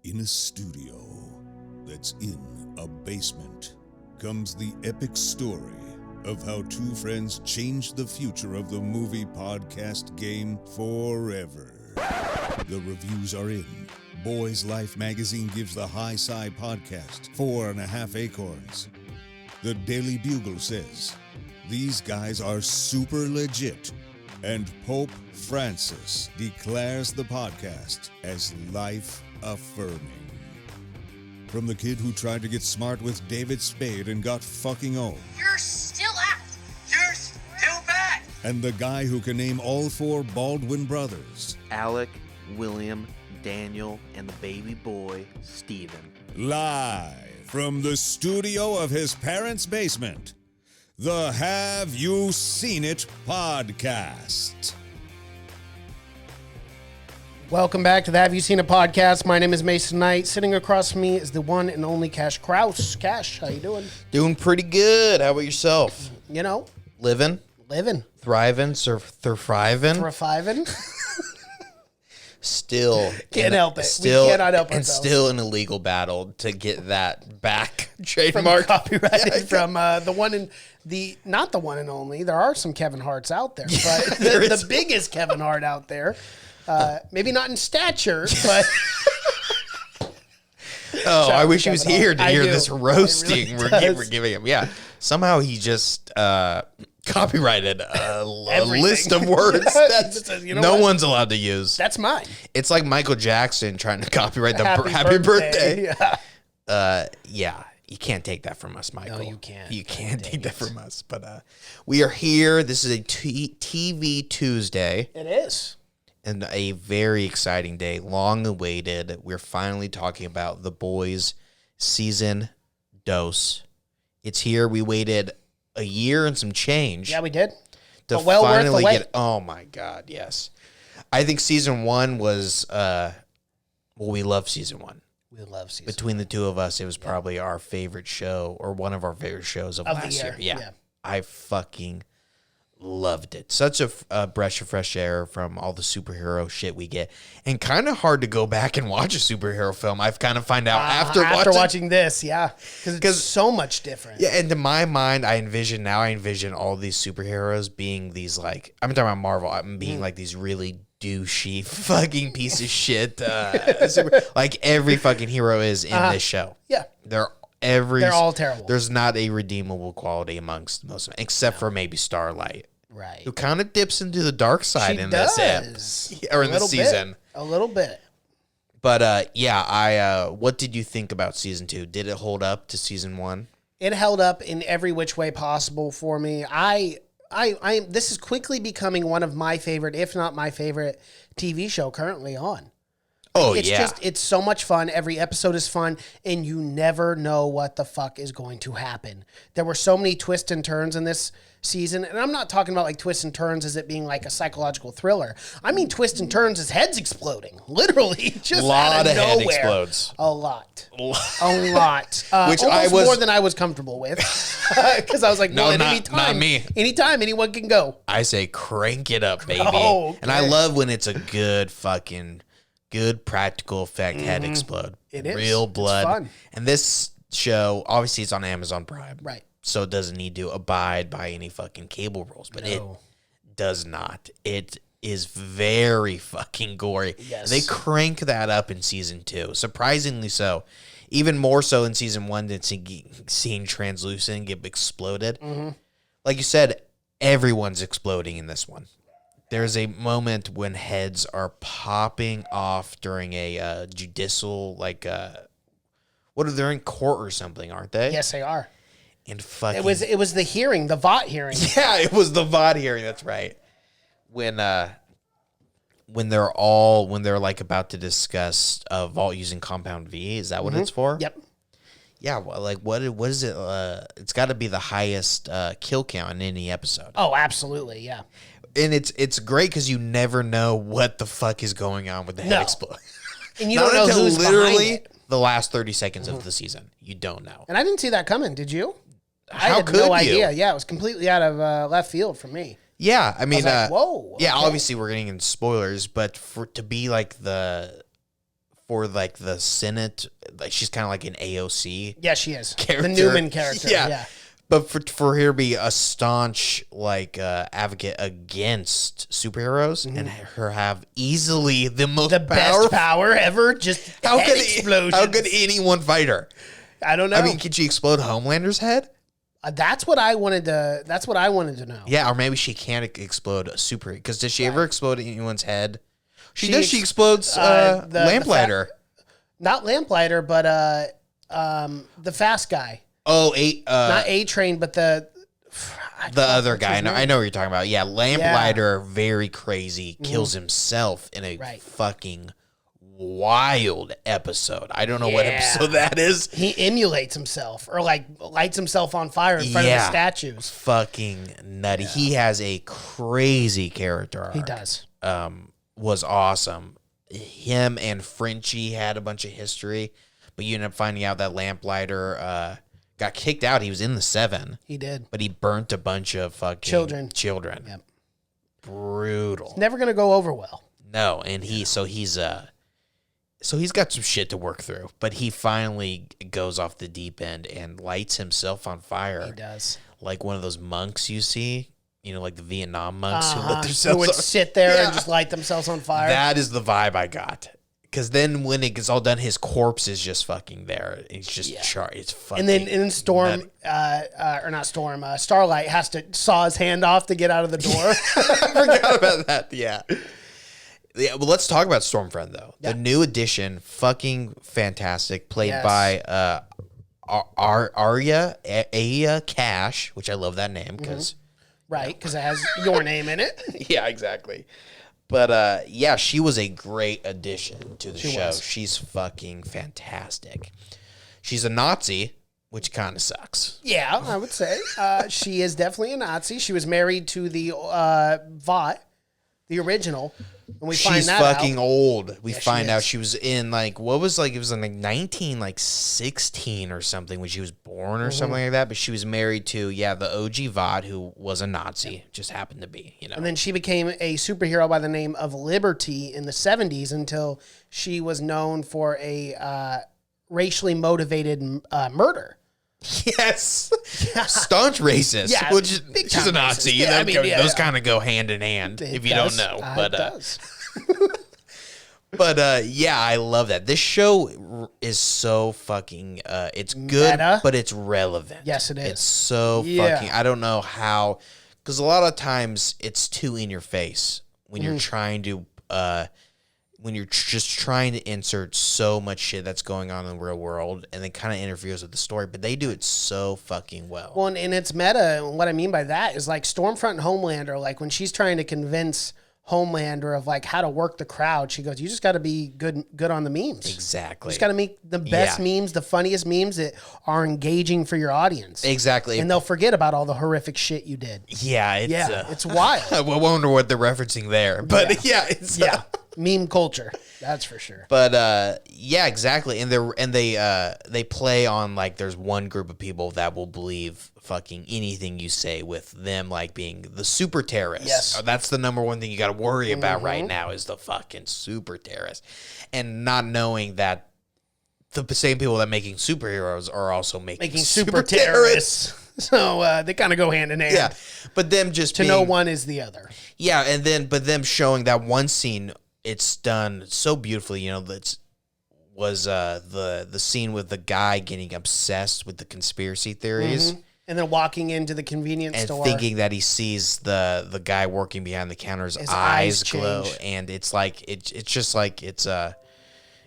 In a studio that's in a basement comes the epic story of how two friends changed the future of the movie podcast game forever. The reviews are in. Boys Life magazine gives the High Sci podcast 4.5 acorns. The Daily Bugle says, these guys are super legit. And Pope Francis declares the podcast as life-affirming. From the kid who tried to get smart with David Spade and got fucking old. You're still out. You're still bad. And the guy who can name all four Baldwin brothers. Alec, William, Daniel, and the baby boy, Stephen. Live from the studio of his parents' basement. The Have You Seen It podcast. Welcome back to the Have You Seen It podcast. My name is Mason Knight. Sitting across from me is the one and only Cash Kraus. Cash, how you doing? Doing pretty good. How about yourself? You know, Living? Thriving? Thriving. Still. Can't help it. Still, we cannot help and ourselves. still in a legal battle to get that back trademark. Copyrighted from the one and the, not the one and only. There are some Kevin Harts out there, but the biggest Kevin Hart out there. Maybe not in stature, but. I wish he was here to hear do. this roasting Really we're giving him. Yeah. Somehow he just copyrighted a list of words that no one's allowed to use. That's mine. It's like Michael Jackson trying to copyright the Happy birthday. Yeah. Yeah, you can't take that from us, Michael. No, you can't. You can't take that from us. But we are here. This is a TV Tuesday. It is. And a very exciting day, long awaited. We're finally talking about The Boys season dose. It's here. We waited a year and some change. Yeah, we did. To But well worth the finally wait. get. Oh my God, yes. I think season one was. We love season one. We love season Between the two of us, it was probably our favorite show, or one of our favorite shows of last the year. year. Yeah. Yeah. I fucking loved it. Such a breath of fresh air from all the superhero shit we get, and kind of hard to go back and watch a superhero film. I've kind of find out after watching this, yeah, because it's so much different. Yeah, and to my mind, I envision all these superheroes being these, like, I'm talking about Marvel. I'm being like these really douchey fucking piece of shit. Like every fucking hero is in this show. Yeah, They're all terrible. There's not a redeemable quality amongst most of them, except for maybe Starlight. Right. Who kind of dips into the dark side She in does. this or in this season. A little bit. But what did you think about season 2? Did it hold up to season 1? It held up in every which way possible for me. This is quickly becoming one of my favorite, if not my favorite, TV show currently on. Oh, It's so much fun. Every episode is fun, and you never know what the fuck is going to happen. There were so many twists and turns in this season, and I'm not talking about like twists and turns as it being like a psychological thriller. I mean twists and turns as heads exploding, literally, just out of nowhere. Head explodes. A lot. Which almost more than I was comfortable with, because I was like, not me. Anytime, anyone can go. I say crank it up, baby. Oh, okay. And I love when it's a good practical effect head explode. It is. Real blood. It's fun. And this show, obviously it's on Amazon Prime. Right. So it doesn't need to abide by any fucking cable rules. But it does not. It is very fucking gory. Yes. They crank that up in season 2. Surprisingly so. Even more so in season 1 than seeing Translucent get exploded. Mm-hmm. Like you said, everyone's exploding in this one. There's a moment when heads are popping off during a judicial, they're in court or something, aren't they? Yes, they are. And fucking... It was the hearing, the VOT hearing. Yeah, it was the VOT hearing, that's right. When they're like about to discuss vault using Compound V, is that what it's for? Yep. Yeah, well, like what is it? It's got to be the highest kill count in any episode. Oh, absolutely, yeah. And it's great because you never know what the fuck is going on with the head explode. And you don't know who's behind it. The last 30 seconds of the season. You don't know. And I didn't see that coming, did you? I How had could no you? idea. Yeah, it was completely out of left field for me. Yeah, I mean, I was like, whoa. Yeah, okay. obviously we're getting into spoilers, but to be like the for like the Senate. Like she's kind of like an AOC. Yeah, she is. Character. The Newman character. Yeah. But for her to be a staunch like advocate against superheroes and her have easily the best power ever, just head explosions. How could anyone fight her? I don't know. I mean, could she explode Homelander's head? That's what I wanted to know. Yeah, or maybe she can't explode a super. Because does she ever explode anyone's head? She does. She explodes Lamplighter. Not Lamplighter, but the fast guy. Oh, not A-Train, but the other guy. I know what you're talking about. Yeah, Lamplighter, very crazy, kills himself in a fucking wild episode. I don't know what episode that is. He emulates himself or like lights himself on fire in front of the statues. Fucking nutty. Yeah. He has a crazy character arc. He does. Was awesome. Him and Frenchie had a bunch of history, but you end up finding out that Lamplighter got kicked out. He was in the 7. He did. But he burnt a bunch of fucking children. Yep. Brutal. It's never going to go over well. No, and he's got some shit to work through, but he finally goes off the deep end and lights himself on fire. He does. Like one of those monks you see, like the Vietnam monks who would sit there and just light themselves on fire. That is the vibe I got. Because then when it gets all done, his corpse is just fucking there. He's just charred. It's fucking. And then Starlight has to saw his hand off to get out of the door. I forgot about that. Yeah. Yeah, well, let's talk about Stormfront, though. Yeah. The new edition, fucking fantastic, played by Arya Cash, which I love that name because... Right, because it has your name in it. Yeah, exactly. But, she was a great addition to the show. She's fucking fantastic. She's a Nazi, which kind of sucks. Yeah, I would say. She is definitely a Nazi. She was married to the Vought, the original. And she's fucking old. We find out she was in it was in 1916 or something when she was born or something like that. But she was married to the OG Vought, who was a Nazi, just happened to be, And then she became a superhero by the name of Liberty in the 70s until she was known for a racially motivated murder. Yes, staunch racist. Yeah, which she's a Nazi. Yeah, those kind of go hand in hand. If you don't know, but it does. But I love that. This show is so fucking. It's good, but it's relevant. Yes, it is. It's so fucking. I don't know how, because a lot of times it's too in your face when you're trying to. When you're just trying to insert so much shit that's going on in the real world and then kind of interferes with the story, but they do it so fucking well. Well, and it's meta. And what I mean by that is like Stormfront and Homelander, like when she's trying to convince Homelander of like how to work the crowd, she goes, you just got to be good on the memes. Exactly. You just got to make the best memes, the funniest memes that are engaging for your audience. Exactly. And they'll forget about all the horrific shit you did. Yeah. It's wild. I wonder what they're referencing there, but it's meme culture, that's for sure. But exactly. And they play on like there's one group of people that will believe fucking anything you say, with them like being the super terrorists. Yes, that's the number one thing you got to worry about right now is the fucking super terrorists, and not knowing that the same people that making superheroes are also making super terrorists. So they kind of go hand in hand. Yeah, but them just to know one is the other. Yeah, but them showing that one scene. It's done so beautifully, that was the scene with the guy getting obsessed with the conspiracy theories. And then walking into the convenience store. And thinking that he sees the guy working behind the counter's eyes glow. And it's like, it's just like,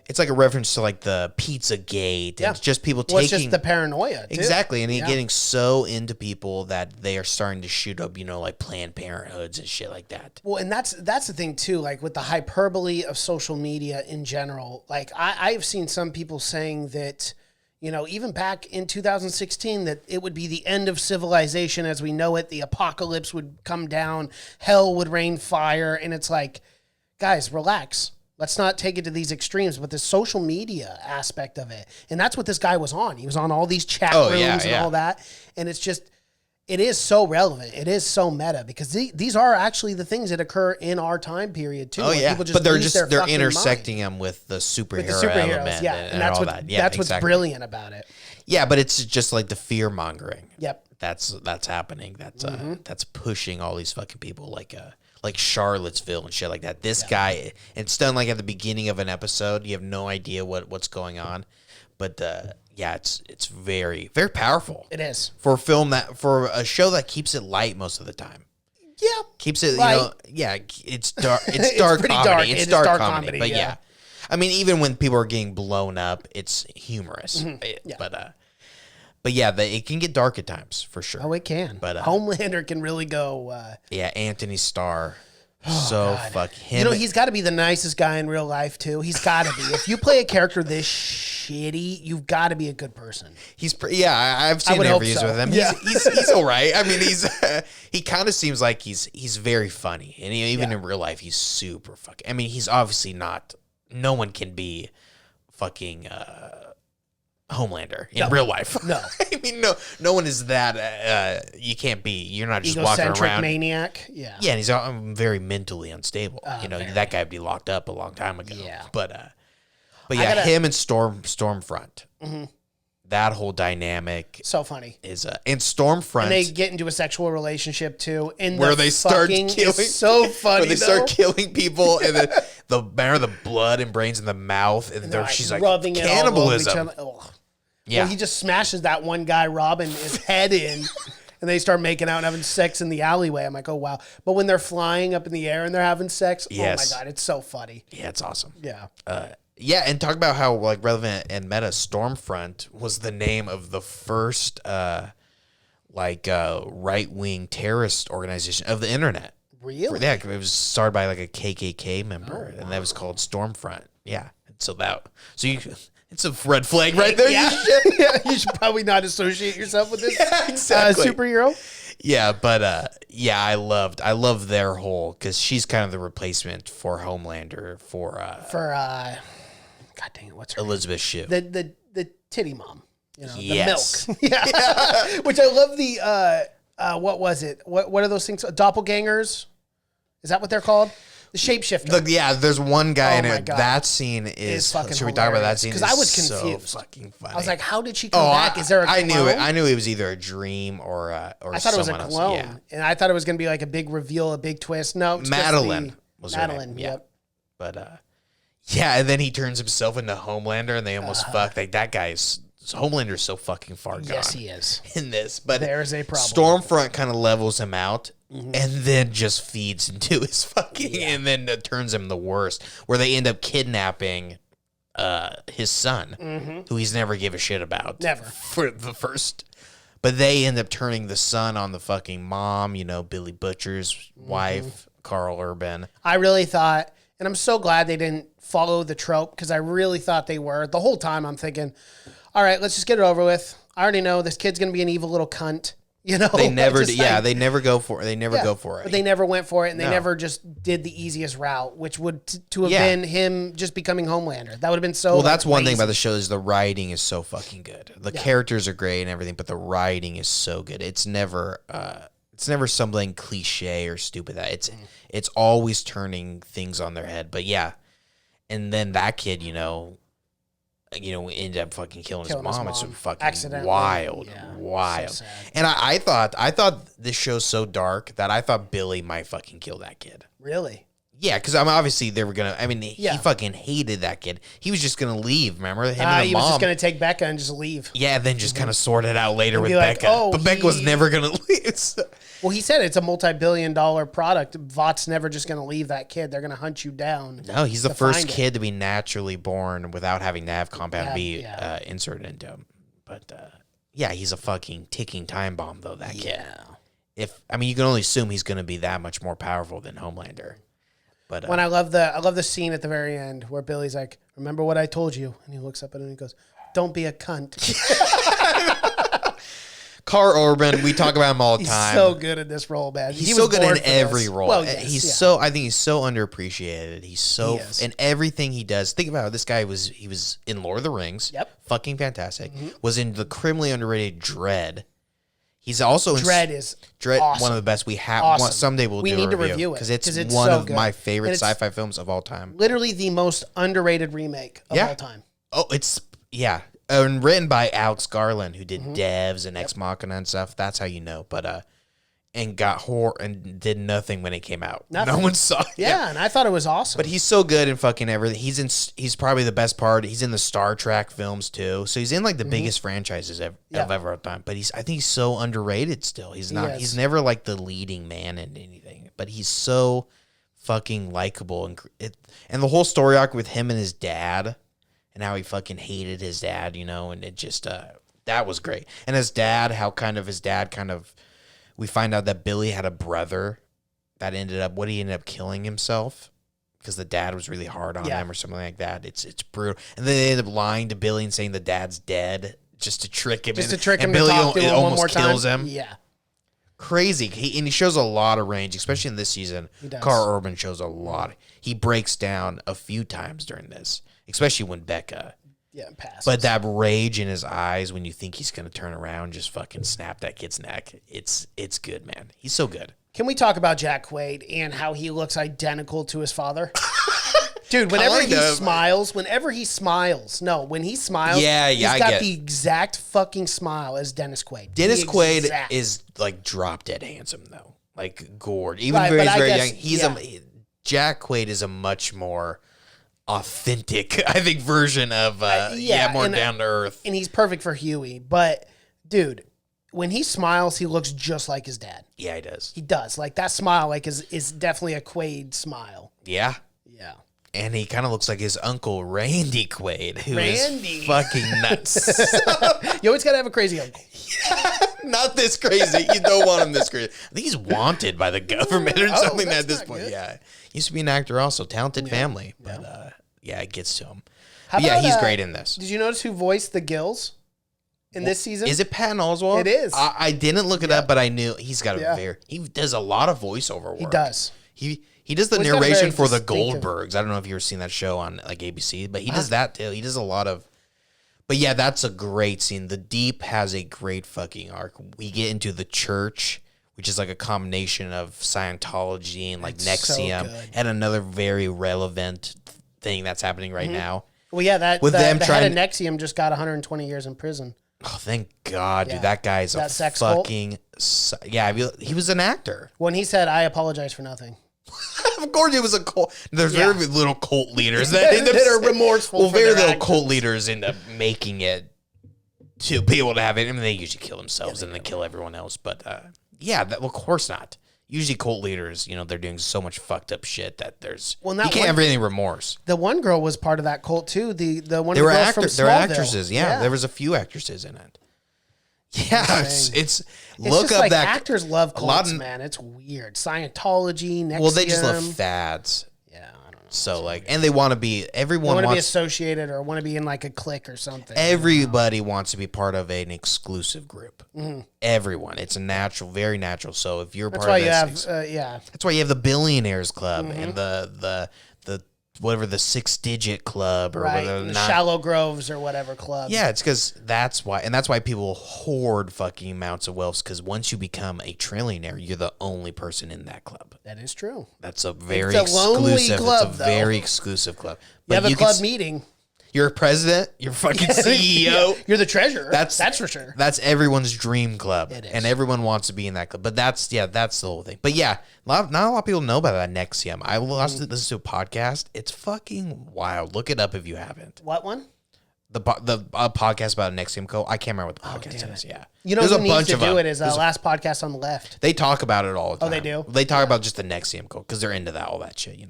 it's like a reference to like the Pizzagate. And it's just people taking. It's just the paranoia, too. Exactly. And getting so into people that they are starting to shoot up, like Planned Parenthoods and shit like that. Well, and that's the thing, too. Like with the hyperbole of social media in general. Like I've seen some people saying that, even back in 2016, that it would be the end of civilization as we know it. The apocalypse would come down. Hell would rain fire. And it's like, guys, relax. Let's not take it to these extremes, but the social media aspect of it. And that's what this guy was on. He was on all these chat rooms and all that. And it's just, it is so relevant. It is so meta because these are actually the things that occur in our time period too. Oh when yeah, people but lose their they're fucking intersecting mind them with the superhero with the superheroes. element Yeah, and that's all what that. Yeah, that's what's exactly. brilliant about it. Yeah, but it's just like the fear mongering. Yep. That's happening. That's pushing all these fucking people like Charlottesville and shit like that. This guy, it's done like at the beginning of an episode. You have no idea what's going on, but it's very very powerful. It is for a show that keeps it light most of the time. Yeah, Keeps it light. It's dark. It's dark pretty comedy. dark. It's It is dark dark comedy, comedy, but yeah. I mean, even when people are getting blown up, it's humorous. Yeah. But yeah, it can get dark at times for sure. Oh, it can. But, Homelander can really go. Yeah, Anthony Starr. God. Fuck him. He's got to be the nicest guy in real life too. He's got to be. If you play a character this shitty, you've got to be a good person. I've seen would hope interviews so. with him. Yeah. He's all right. I mean, he kind of seems like he's very funny, and even in real life, he's super fucking. I mean, he's obviously not. No one can be fucking Homelander in real life. No. I mean, no one is that. You can't be. You're not just walking Egocentric around. maniac. Yeah. Yeah, and he's very mentally unstable. Very. That guy would be locked up a long time ago. Yeah. But yeah, him and Stormfront. That whole dynamic So funny. is and Stormfront. And they get into a sexual relationship too. And where they start killing, so funny. where they start killing people, and then the blood and brains in the mouth, and They're she's like rubbing it all over each cannibalism. other. Ugh. Yeah, Well, he just smashes that one guy, robbing his head in, and they start making out and having sex in the alleyway. I'm like, oh wow! But when they're flying up in the air and they're having sex, Yes. oh my god, it's so funny. yeah, it's awesome. Yeah. Yeah, and talk about how like relevant and meta Stormfront was the name of the first right wing terrorist organization of the internet. Really? Yeah, it was started by like a KKK member, and that was called Stormfront. Yeah, and so it's a red flag right there. Yeah. You should probably not associate yourself with this exactly. superhero. Yeah, but I loved their whole because she's kind of the replacement for Homelander for God dang it, what's her Elizabeth Shue. name? The titty mom. Yes. The milk. Yeah. Which I love the what was it? What are those things? Doppelgangers? Is that what they're called? The shapeshifter. There's one guy Oh in my it. God. That scene is. fucking Should we talk about that hilarious. scene? 'Cause I was confused. So fucking funny. I was like, how did she come back? Is there a clone? I knew it. I knew it was either a dream or I thought it was a someone clone, else. Yeah. and I thought it was going to be like a big reveal, a big twist. No, it's just Madeline was her Madeline. name. Yeah. Yep. But yeah, and then he turns himself into Homelander, and they almost fuck. Like that guy's Homelander's so fucking far gone. Yes, he is. In this, but There's a problem. Stormfront kind of levels him out, and then just feeds into his fucking, and then turns him the worst. Where they end up kidnapping his son, who he's never give a shit about. Never. For the first. But they end up turning the son on the fucking mom, Billy Butcher's wife, Carl Urban. I really thought, and I'm so glad they didn't follow the trope because I really thought they were. The whole time I'm thinking, all right, let's just get it over with. I already know this kid's going to be an evil little cunt. They never, Just like- they never go for it. They never go for it. But they never went for it, and they No. never just did the easiest route, which would to have Yeah. been him just becoming Homelander. That would have been so. Well, that's one thing lazy. about the show is the writing is so fucking good. The characters are great and everything, but the writing is so good. It's never something cliche or stupid. That it's always turning things on their head. But yeah, and then that kid, ended up fucking killing his mom. It's fucking Accidentally. wild, Yeah, wild. so sad. And I thought this show's so dark that I thought Billy might fucking kill that kid. Really. Yeah, because obviously they were gonna. I mean, he fucking hated that kid. He was just gonna leave. Remember him and the He mom. was just going to take Becca and just leave. Yeah, then just kind of sort it out later with be like, Becca. oh, but Becca was he- never gonna leave. So- Well, he said it's a multi-billion-dollar product. Vought's never just going to leave that kid. They're going to hunt you down. No, he's the to first find it. kid to be naturally born without having to have compound B Yeah. inserted into him. But yeah, he's a fucking ticking time bomb, though. That kid. You can only assume he's going to be that much more powerful than Homelander. But When I love the scene at the very end where Billy's like, "Remember what I told you?" And he looks up at him and he goes, "Don't be a cunt." Carl Urban, we talk about him all the He's time. so good at this role, man. He's He so was good born in for every this. role. Well, yes, I think he's so underappreciated. He's so He is. in everything he does. Think about it. This guy was in Lord of the Rings. Yep. Fucking fantastic. Was in the criminally underrated Dread. He's also Dread is Dread, awesome. One of the best. We have Awesome. someday we'll We do need a to review review it, because it's 'cause it's one so of good. my And favorite it's sci-fi films of all time. Literally the most underrated remake of all time. Oh, it's and written by Alex Garland, who did Devs and Ex Machina and stuff. That's how you know. But and got horror and did nothing when it came out. Nothing. No one saw it. Yeah, and I thought it was awesome. But he's so good in fucking everything. He's probably the best part. He's in the Star Trek films too. So he's in like the biggest franchises of ever done. But I think he's so underrated still. He's not. He's never like the leading man in anything. But he's so fucking likable and the whole story arc with him and his dad and how he fucking hated his dad, and it just that was great. And his dad, how his dad we find out that Billy had a brother that he ended up killing himself because the dad was really hard on him or something like that. It's brutal. And then they end up lying to Billy and saying the dad's dead just to trick him. And Billy to talk to him almost one more kills time. him. Yeah. Crazy. He shows a lot of range, especially in this season. He does. Carl Urban shows a lot. He breaks down a few times during this, especially when Becca. Yeah, passes. But that rage in his eyes when you think he's going to turn around, just fucking snap that kid's neck. It's good, man. He's so good. Can we talk about Jack Quaid and how he looks identical to his father? Dude, whenever he smiles, when he smiles, he's I got get the exact fucking smile as Dennis Quaid. Dennis Quaid is like drop dead handsome though, like gourd. Even Right, though he's but I very guess- young, Jack Quaid is a much more authentic, I think, version of more down to earth. And he's perfect for Huey. But dude, when he smiles, he looks just like his dad. Yeah, he does. He does. Like that smile, is definitely a Quaid smile. Yeah. Yeah. And he kind of looks like his uncle Randy Quaid, who Randy. is fucking nuts. You always gotta have a crazy uncle. Not this crazy. You don't want him this crazy. I think he's wanted by the government or something that's at this not point. good. Yeah. Used to be an actor also. Talented family. But it gets to him. How But yeah, about, he's great in this. Did you notice who voiced the Gills in this season? Is it Patton Oswalt? It is. I didn't look it up, but I knew he's got he does a lot of voiceover work. He does. He does the Well, he's got a narration very for the distinctive- Goldbergs. I don't know if you've ever seen that show on like ABC, but he does that too. He does a lot of. But yeah, that's a great scene. The Deep has a great fucking arc. We get into the church, which is like a combination of Scientology and like It's so Nexium, good. and another very relevant thing that's happening right now. Well, yeah, the them head trying- of Nexium just got 120 years in prison. Oh, thank God, Yeah. dude! That guy's That a sex cult? fucking he was an actor. When he said, "I apologize for nothing." Of course, it was a cult. There's very little cult leaders that end up That are remorseful Well, for very their little actions. cult leaders end up making it to be able to have it. I mean, they usually kill themselves and they kill everyone else. But of course not. Usually, cult leaders, they're doing so much fucked up shit that there's Well, you that can't one- have any remorse. The one girl was part of that cult too. The one They of were the girls from actors. They were Smallville. actresses. Yeah, there was a few actresses in it. Yeah, it's It's look just up like that actors love a lot cults, of- man. It's weird. Scientology, Nexium. Well, they just love fads. Yeah, I don't know. So like, and they want to be. They Everyone want to be wants. associated or want to be in like a clique or something. Everybody wants to be part of an exclusive group. Everyone. It's a natural, very natural. So if you're That's part why of you this, have, that's why you have the Billionaires Club and the whatever the 6-digit club or right, whatever. the Shallow Groves or whatever club. Yeah, it's because that's why people hoard fucking amounts of wealth. Because once you become a trillionaire, you're the only person in that club. That is true. That's a very It's a lonely exclusive. club, it's a though. very exclusive club. You have a can club s- meeting. You're a president. You're a fucking CEO. You're the treasurer. That's for sure. That's everyone's dream club, It is. and everyone wants to be in that club. But that's the whole thing. But yeah, not a lot of people know about that Nexium. I listen to a podcast. It's fucking wild. Look it up if you haven't. What one? The podcast about Nexium Co. I can't remember what the podcast damn is. it. Yeah, You know There's who a needs bunch to of do them. it is last podcast on the left. They talk about it all the time. Oh, they do? They talk about just the Nexium Co. because they're into all that shit,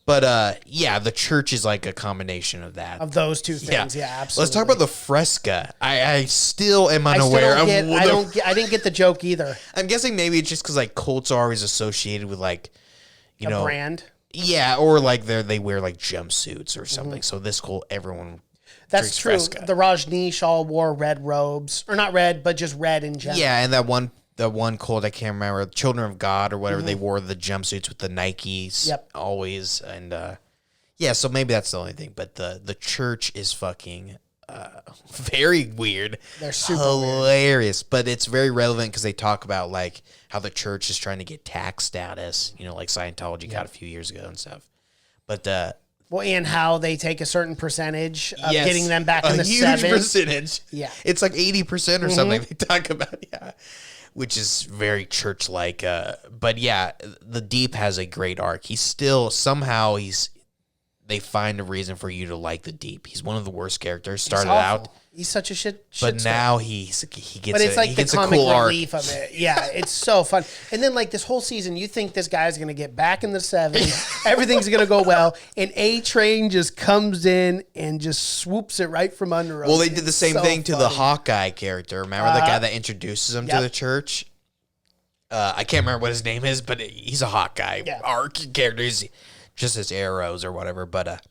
But yeah, the church is like a combination of that. Of those two things, yeah, absolutely. Let's talk about the fresca. I still am I still unaware don't get, of. I didn't get the joke either. I'm guessing maybe it's just because like cults are always associated with like, A brand. Yeah, or like they wear like jumpsuits or something. So this cult, everyone. That's drinks true. Fresca. The Rajneesh all wore red robes, or not red, but just red in general. Yeah, and that one cult I can't remember, Children of God or whatever. They wore the jumpsuits with the Nikes. Yep. Always, and yeah. So maybe that's the only thing. But the church is fucking very weird. They're super hilarious, but it's very relevant because they talk about like how the church is trying to get tax status, like Scientology got a few years ago and stuff. But well, and how they take a certain percentage of yes, getting them back in the huge 7. percentage. Yeah. It's like 80% or something they talk about, which is very church-like. But yeah, the Deep has a great arc. He's still, somehow, they find a reason for you to like the Deep. He's one of the worst characters. Started out. He's such a shit. But star. now he gets But it's like he the gets comic a cool arc. relief of it. Yeah, it's so fun. And then like this whole season, you think this guy's gonna get back in the 7. Everything's gonna go well, and A-Train just comes in and just swoops it right from under him. Well, they did the same thing to the funny. Hawkeye character. Remember the guy that introduces him to the church? I can't remember what his name is, but he's a Hawkeye arc character. He's just his arrows or whatever. But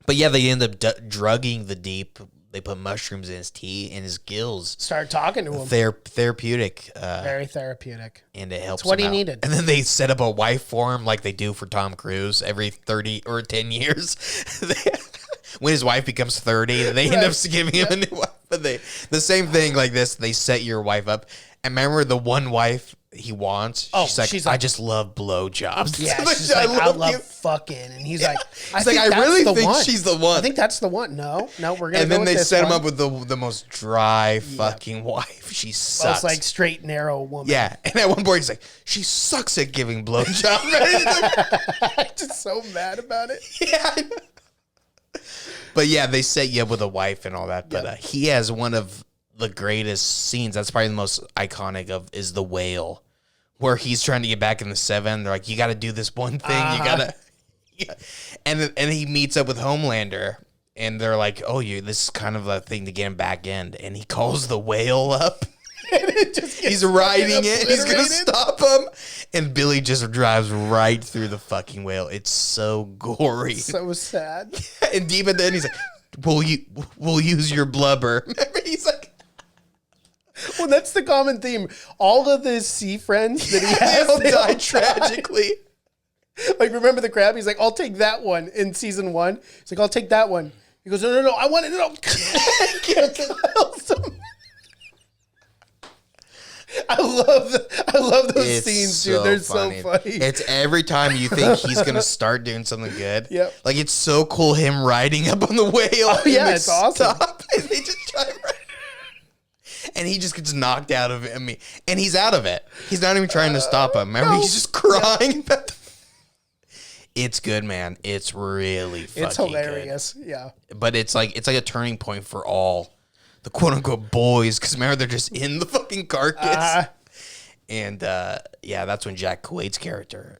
yeah, they end up drugging the Deep. They put mushrooms in his tea and his gills. Start talking to him. Therapeutic. Very therapeutic. And it helps It's what him he out. needed. And then they set up a wife for him like they do for Tom Cruise every 30 or 10 years. When his wife becomes 30, they end up giving him a new wife. But the same thing like this, they set your wife up. And remember the one wife he wants? She's like, I just love blowjobs. Yeah, she's like, I love fucking. And he's like, I really think she's the one. I think that's the one. No, we're going to And then they set him one. up with the most dry fucking wife. She sucks. Most like straight, narrow woman. Yeah. And at one point he's like, she sucks at giving blowjobs. I'm just so mad about it. Yeah, I know. But yeah, they set you up with a wife and all that. But he has one of the greatest scenes. That's probably the most iconic is the whale, where he's trying to get back in the 7. They're like, you got to do this one thing. You gotta, and he meets up with Homelander, and they're like, oh, this is kind of a thing to get him back in. And he calls the whale up. He's riding it. He's gonna stop him, and Billy just drives right through the fucking whale. It's so gory, So sad. and deep at the end, he's like, "We'll use your blubber." He's like, Well, that's the common theme. All of the sea friends that he has, they all die tragically. Like, remember the crab? He's like, I'll take that one in season 1. He's like, I'll take that one. He goes, no, I want it. No. Kills him. I love those It's scenes, dude. They're so funny. It's every time you think he's gonna start doing something good. Yep. Like it's so cool him riding up on the whale. Oh, yeah, it's awesome. And they just drive right. And he just gets knocked out of it. I mean, and he's out of it. He's not even trying to stop him. Remember, he's just crying about the... It's good, man. It's really fucking It's hilarious. good. Yeah. But it's like a turning point for all the quote unquote boys, because remember they're just in the fucking carcass. And yeah, that's when Jack Quaid's character,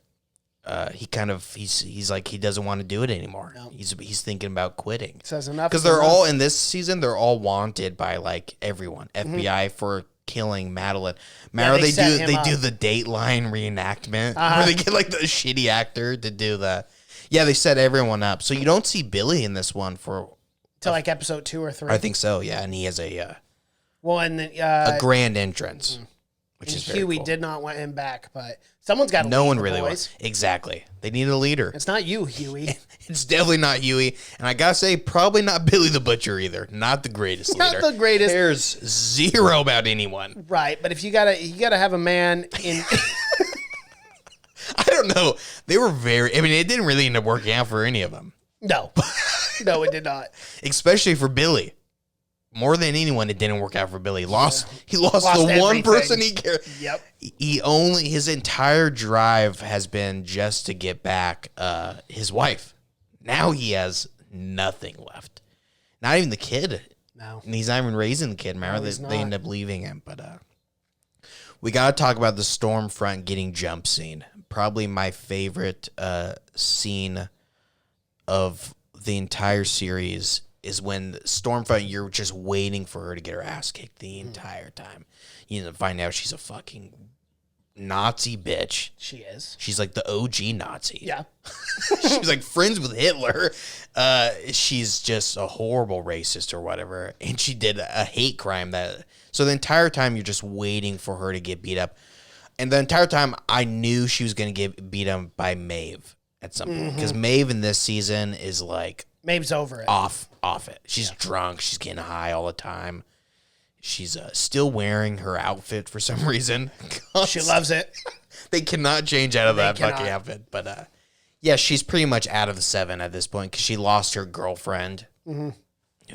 he's like he doesn't want to do it anymore. No. He's thinking about quitting. Says enough. Because they're all in this season, they're all wanted by like everyone. FBI for killing Madeline. Remember they do the Dateline reenactment where they get like the shitty actor to do the. Yeah, they set everyone up. So you don't see Billy in this one for to like episode 2 or 3. I think so. Yeah, and he has a a grand entrance, which is very Huey cool. did not want him back, but someone's got to. No one really wants. Exactly, they need a leader. It's not you, Huey. It's definitely not Huey, and I gotta say, probably not Billy the Butcher either. Not the greatest leader. Not the greatest. Cares zero about anyone. Right, but if you gotta have a man in. I don't know. They were very. I mean, it didn't really end up working out for any of them. No, no, it did not. Especially for Billy. More than anyone, it didn't work out for Billy. He lost the one everything. person he cared. Yep. His entire drive has been just to get back his wife. Now he has nothing left. Not even the kid. No. And he's not even raising the kid. Remember, he's they not. end up leaving him. But we got to talk about the Stormfront getting jump scene. Probably my favorite scene of the entire series is when Stormfront, you're just waiting for her to get her ass kicked the entire time. You find out she's a fucking Nazi bitch. She is. She's like the OG Nazi. Yeah. She was like friends with Hitler. She's just a horrible racist or whatever. And she did a hate crime so the entire time you're just waiting for her to get beat up. And the entire time I knew she was going to get beat up by Maeve at some point. Because Maeve in this season is like Maeve's over it. Off it. She's drunk. She's getting high all the time. She's still wearing her outfit for some reason. She loves it. They cannot change out of that fucking outfit. But yeah, she's pretty much out of the 7 at this point because she lost her girlfriend, who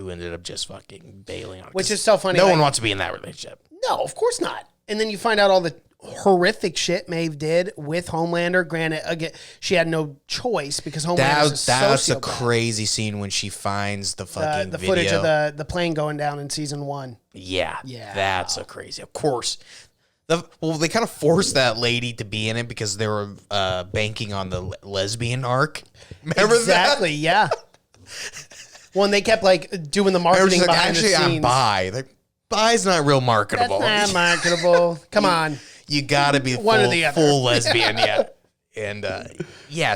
ended up just fucking bailing on. Which is so funny. No one wants to be in that relationship. No, of course not. And then you find out all the horrific shit Maeve did with Homelander. Granted, again, she had no choice because Homelander's that's a sociopath. crazy scene when she finds the fucking the video. footage of the plane going down in season 1. Yeah, Yeah. that's a crazy. Of course, they kind of forced that lady to be in it because they were banking on the lesbian arc. Remember exactly, yeah. Well, and they kept like doing the marketing like, behind actually, the scenes. I'm bi. Like, bi's not real marketable. That's not marketable. Come on. You gotta be One or the other. full lesbian, yeah. And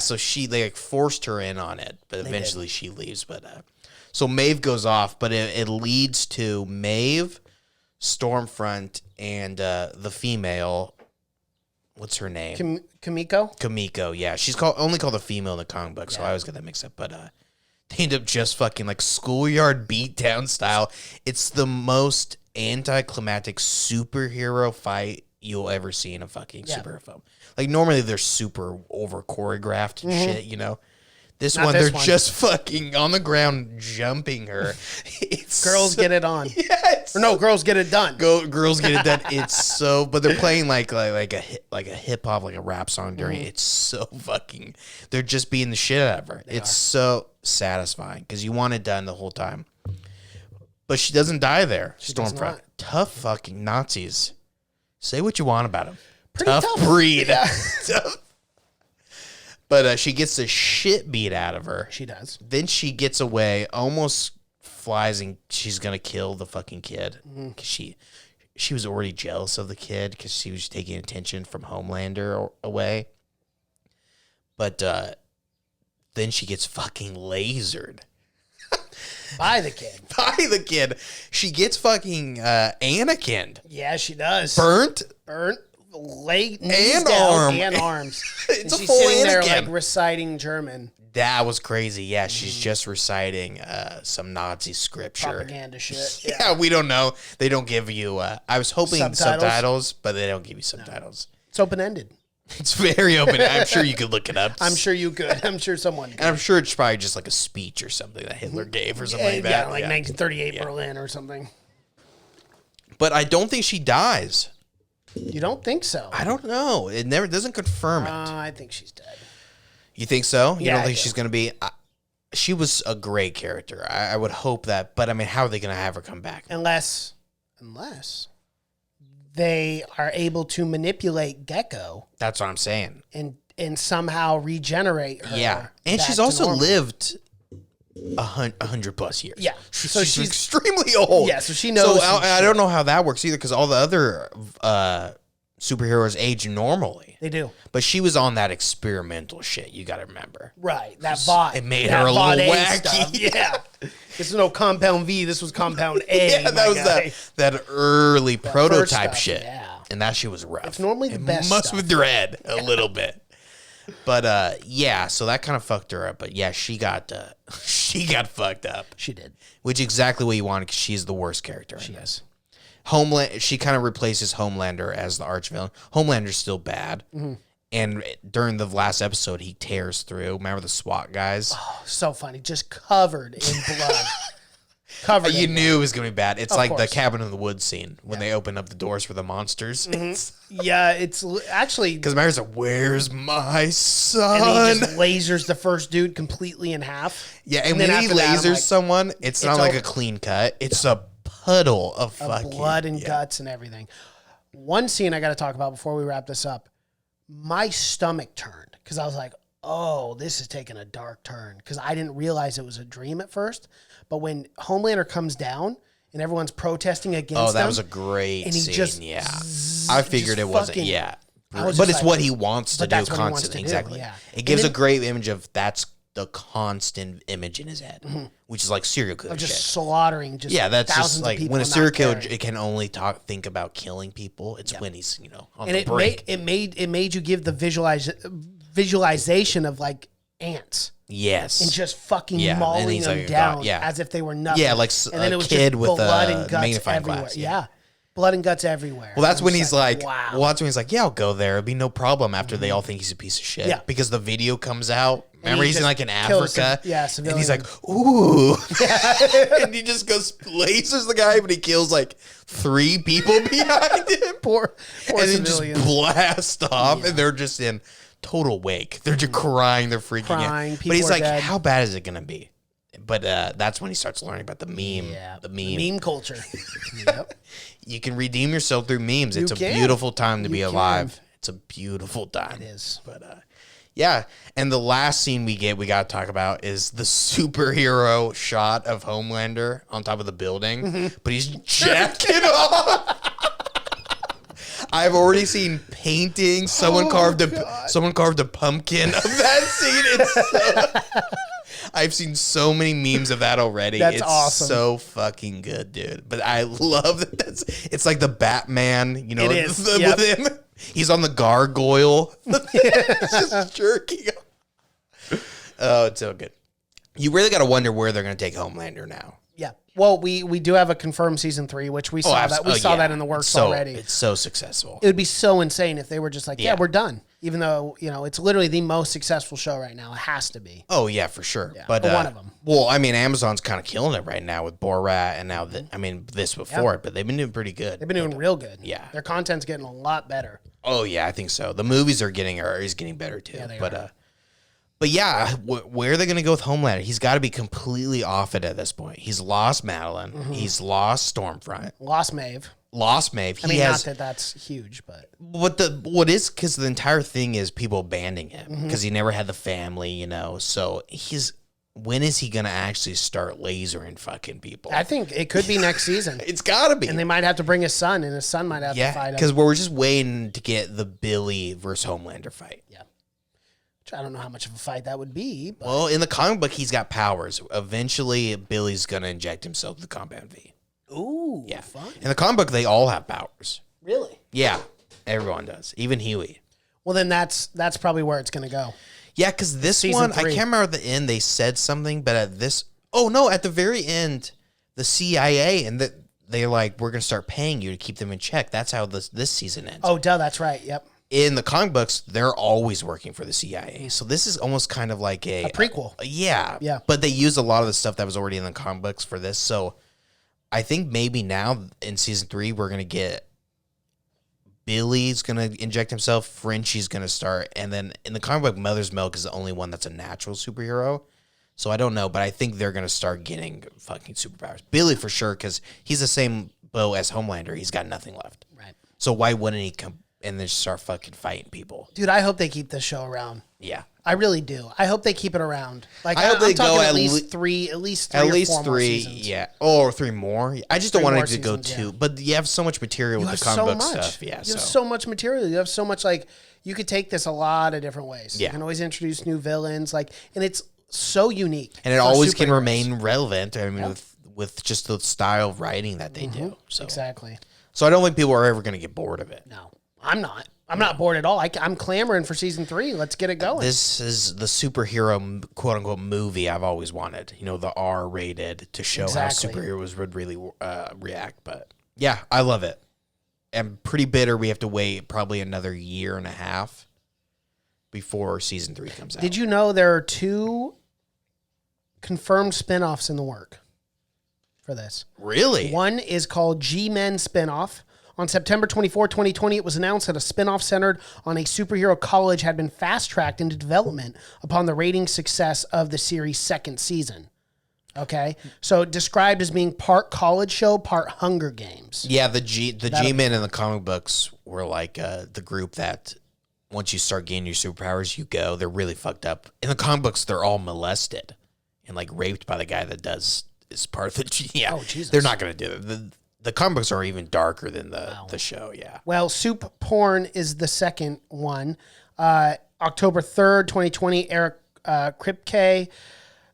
so they like forced her in on it, but eventually she leaves. But so Maeve goes off, but it leads to Maeve, Stormfront, and the female. What's her name? Kamiko? Kamiko. Yeah, she's only called the female in the comic book, so I always get that mixed up. But they end up just fucking like schoolyard beatdown style. It's the most anticlimactic superhero fight you'll ever see in a fucking superhero film. Like normally they're super over choreographed and shit, you know. This Not one, this they're one. just fucking on the ground jumping her. It's Girls get it on. Yes. Or no, girls get it done. Girls get it done. It's so, but they're playing like a hip hop, like a rap song during. It's so fucking. They're just beating the shit out of her. It's so satisfying because you want it done the whole time. But she doesn't die there. does Stormfront, not. tough fucking Nazis. Say what you want about them. Pretty Tough tough. breed. Yeah. Tough. But she gets the shit beat out of her. She does. Then she gets away, almost flies, and she's gonna kill the fucking kid. 'Cause she was already jealous of the kid because she was taking attention from Homelander away. But then she gets fucking lasered By the kid. by the kid. She gets fucking Anakin Yeah, she does. burnt. Leg, knees And down, arm. and arms. It's and a she's full sitting there Anakin. like reciting German That was crazy. Yeah, she's just reciting some Nazi scripture. propaganda shit. Yeah. Yeah, we don't know. They don't give you. I was hoping Subtitles? subtitles, but they don't give you subtitles. It's open ended. It's very open. I'm sure you could look it up. I'm sure you could. I'm sure someone could. and I'm sure it's probably just like a speech or something that Hitler gave or something like that. Yeah, like 1938 Berlin or something. But I don't think she dies. You don't think so? I don't know. It never doesn't confirm it. I think she's dead. You think so? You Yeah, don't I think do. she's going to be? She was a great character. I would hope that. But I mean, how are they going to have her come back? Unless they are able to manipulate Gecko That's what I'm saying. and somehow regenerate her. Yeah, and back she's to also normal. lived 100 plus years. Yeah. so So she's she's- extremely old. Yeah, so she knows So some I shit. don't know how that works either because all the other superheroes age normally, They do. but she was on that experimental shit. You got to remember. Right. That VOD. It made that her a little VOD wacky. stuff. Yeah. This is no compound V. This was compound A. Yeah, that was that early prototype stuff, shit. yeah. And that shit was rough. It's normally the it best must stuff. with your head a little bit. But yeah, so that kind of fucked her up. But yeah, she got fucked up, She did. which is exactly what you wanted because she's the worst character. She is. She kind of replaces Homelander as the arch villain. Homelander's still bad. Mm-hmm. And during the last episode, he tears through. Remember the SWAT guys? So funny. Just covered in blood. Covered You in knew it was going to be bad. It's Of like the course. cabin in the woods scene when they open up the doors for the monsters. blood. Yeah, it's actually... Because Mary's like, where's my And he son? just lasers the first dude completely in half. Yeah, and then when he after that, I'm lasers like, someone, it's not like over. a clean cut. It's a puddle of fucking blood and guts and everything. One scene I got to talk about before we wrap this up. My stomach turned because I was like, oh, this is taking a dark turn because I didn't realize it was a dream at first. But when Homelander comes down and everyone's protesting against Oh, that him, was a great and he scene. just Yeah, I figured just it wasn't. fucking- Yeah, I was but just it's like- what he wants to but do that's what he wants constantly. to do, Exactly. yeah. It And gives then- a great image of that's the constant image in his head, which is like serial killer of just shit. slaughtering just Yeah, that's thousands just of like people when a and not serial killer caring. it can only think about killing people. It's when he's on And the it brink. made you give the visualization of like ants. Yes. And just fucking Yeah, and mauling he's them like, down yeah. as if they were nothing. Yeah, like and then a it was kid just with blood a and guts magnifying everywhere. glass. Yeah. Blood and guts everywhere. Well, that's I'm when just he's like, wow. well, that's when he's like, yeah, I'll go there. It'll be no problem after they all think he's a piece of shit. Yeah. Because the video comes out. Remember, he's in just like in kills Africa. civilians. And he's like, ooh. And he just goes, lasers the guy, but he kills like 3 people behind him. poor And then civilians. just blast off. And they're just in total wake. They're just crying. They're freaking Crying, out. people But he's are like, dead. how bad is it going to be? But that's when he starts learning about the meme. Yeah. The meme. Meme culture. Yep. You can redeem yourself through memes. It's You a can. beautiful time to be You alive. can. It's a beautiful time. It is. But yeah. And the last scene we got to talk about is the superhero shot of Homelander on top of the building, Mm-hmm. but he's jacking off. I've already seen paintings. Someone carved a pumpkin of that scene. I've seen so many memes of that already. That's it's awesome. so fucking good, dude. But I love that. It's like the Batman, you know, It is. Yep. with him. He's on the gargoyle, just jerking off. Oh, it's so good. You really got to wonder where they're going to take Homelander now. Yeah. Well, we do have a confirmed season 3, which we saw that. We saw yeah. that in the works So- already. It's so successful. It would be so insane if they were just like, yeah, Yeah. we're done. Even though, it's literally the most successful show right now. It has to be. Oh yeah, for sure. Yeah, but but one of 'em. Well, I mean, Amazon's kind of killing it right now with Borat, and now this before it, but they've been doing pretty good. They've been doing real good. yeah. Their content's getting a lot better. Oh yeah, I think so. The movies is getting better too. Yeah, they but are. but yeah, where are they going to go with Homelander? He's got to be completely off it at this point. He's lost Madeline. Mm-hmm. He's lost Stormfront. Lost Maeve. Lost Maeve. I mean, not that that's huge, but What is because the entire thing is people abandoning him Mm-hmm. because he never had the family, So when is he gonna actually start lasering fucking people? I think it could be next season. It's gotta be. And they might have to bring his son, and his son might have to Yeah, fight because him. we're just waiting to get the Billy versus Homelander fight. Yeah. Which I don't know how much of a fight that would be. But Well, in the comic book, he's got powers. Eventually, Billy's gonna inject himself with the Compound V. ooh, Yeah. fun. In the comic book, they all have powers. Really? Yeah, everyone does, even Huey. Well, then that's probably where it's going to go. Yeah, because this Season one, 3. I can't remember at the end they said something, but at the very end, the CIA and they're like, we're gonna start paying you to keep them in check. That's how this season ends. Oh, duh, that's right. Yep. In the comic books, they're always working for the CIA. So this is almost kind of like a prequel. Yeah. Yeah. But they used a lot of the stuff that was already in the comic books for this. So I think maybe now in season 3, we're going to get Billy's going to inject himself. Frenchie's going to start. And then in the comic book, Mother's Milk is the only one that's a natural superhero. So I don't know, but I think they're going to start getting fucking superpowers. Billy for sure, because he's the same bow as Homelander. He's got nothing left. Right. So why wouldn't he come and then start fucking fighting people? Dude, I hope they keep this show around. Yeah. I really do. I hope they keep it around. Like I hope I'm they talking go at at least le- three, at least 3 At or least 4 more 3, seasons. yeah. Or 3 more. I just don't 3 want more it to go seasons, 2. yeah. But you have so much material You with have the comic so book much. stuff. Yeah. You have so much material. You have so much, like, you could take this a lot of different ways. Yeah. You can always introduce new villains, like, and it's so unique. And it for always can superheroes. remain relevant. I mean, with just the style of writing that they do. So, Exactly. so I don't think people are ever going to get bored of it. No, I'm not. I'm not bored at all. I'm clamoring for season 3. Let's get it going. This is the superhero quote unquote movie I've always wanted. You know, the R-rated to show Exactly. how superheroes would really react. But yeah, I love it. I'm pretty bitter we have to wait probably another year and a half before season 3 comes out. Did you know there are 2 confirmed spinoffs in the work for this? Really? One is called G-Men spinoff. On September 24, 2020, it was announced that a spinoff centered on a superhero college had been fast-tracked into development upon the rating success of the series' 2nd season. Okay? So described as being part college show, part Hunger Games. Yeah, the G-Men in the comic books were like the group that once you start gaining your superpowers, you go. They're really fucked up. In the comic books, they're all molested and like raped by the guy that is part of the yeah. Oh, Jesus. They're not going to do it. The comic books are even darker than the show, yeah. Well, Soup Porn is the second one. October 3rd, 2020, Eric Kripke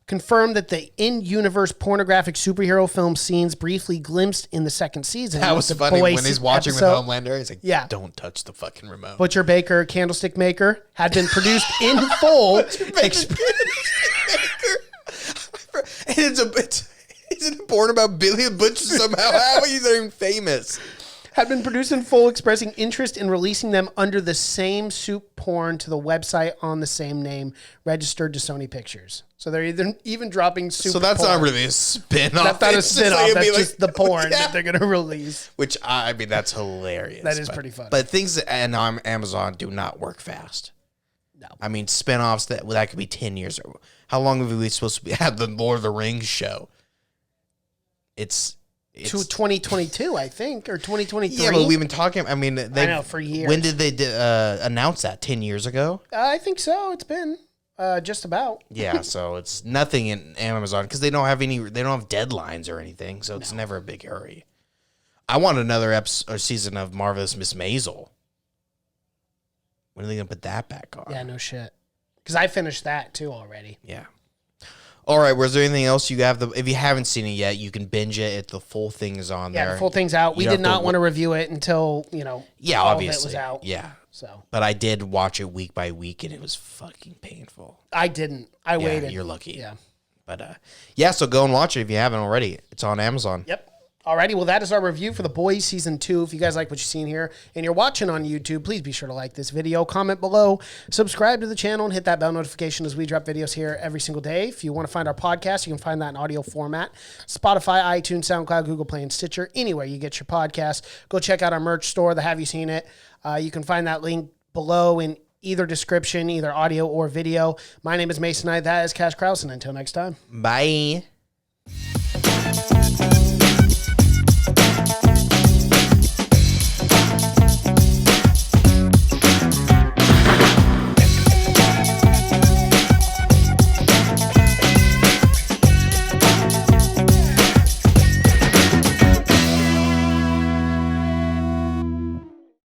confirmed that the in-universe pornographic superhero film scenes briefly glimpsed in the second season. That was the funny Boy when he's watching episode, with Homelander. He's like, Yeah. don't touch the fucking remote. Butcher Baker, Candlestick Maker, had been produced in full. And isn't it born about Billy the Butcher somehow? How he's not even famous? Had been produced in full, expressing interest in releasing them under the same soup porn to the website on the same name, registered to Sony Pictures. So they're even dropping soup. So that's porn. not really a spin-off. That's not a It's just spin-off. like, it'd That's be just the porn Yeah. that they're going to release. Which, I mean, that's hilarious. That is pretty funny. But things on Amazon do not work fast. No. I mean, spin-offs, that could be 10 years. How long have we supposed to have the Lord of the Rings show? It's To 2022, I think, or 2023. yeah, but we've been talking. I mean, I know, for years. When did they announce that? 10 years ago? I think so. It's been just about. Yeah, so it's nothing in Amazon because they don't have deadlines or anything, so it's never a big hurry. I want another episode or season of Marvelous Miss Maisel. When are they gonna put that back on? Yeah, no shit. Because I finished that too already. Yeah. All right. Was there anything else you have? If you haven't seen it yet, you can binge it. The full thing is on there. Yeah, the full thing's out. We You did don't have not to want to review it until, Yeah, all obviously. of it was out. Yeah. So But I did watch it week by week, and it was fucking painful. I didn't. I Yeah, waited. you're lucky. Yeah. But yeah, so go and watch it if you haven't already. It's on Amazon. Yep. Alrighty, well, that is our review for The Boys Season 2. If you guys like what you've seen here and you're watching on YouTube, please be sure to like this video, comment below, subscribe to the channel, and hit that bell notification as we drop videos here every single day. If you want to find our podcast, you can find that in audio format. Spotify, iTunes, SoundCloud, Google Play, and Stitcher. Anywhere you get your podcast. Go check out our merch store, the Have You Seen It? You can find that link below in either description, either audio or video. My name is Mason Knight. That is Cash Krause, and until next time. Bye.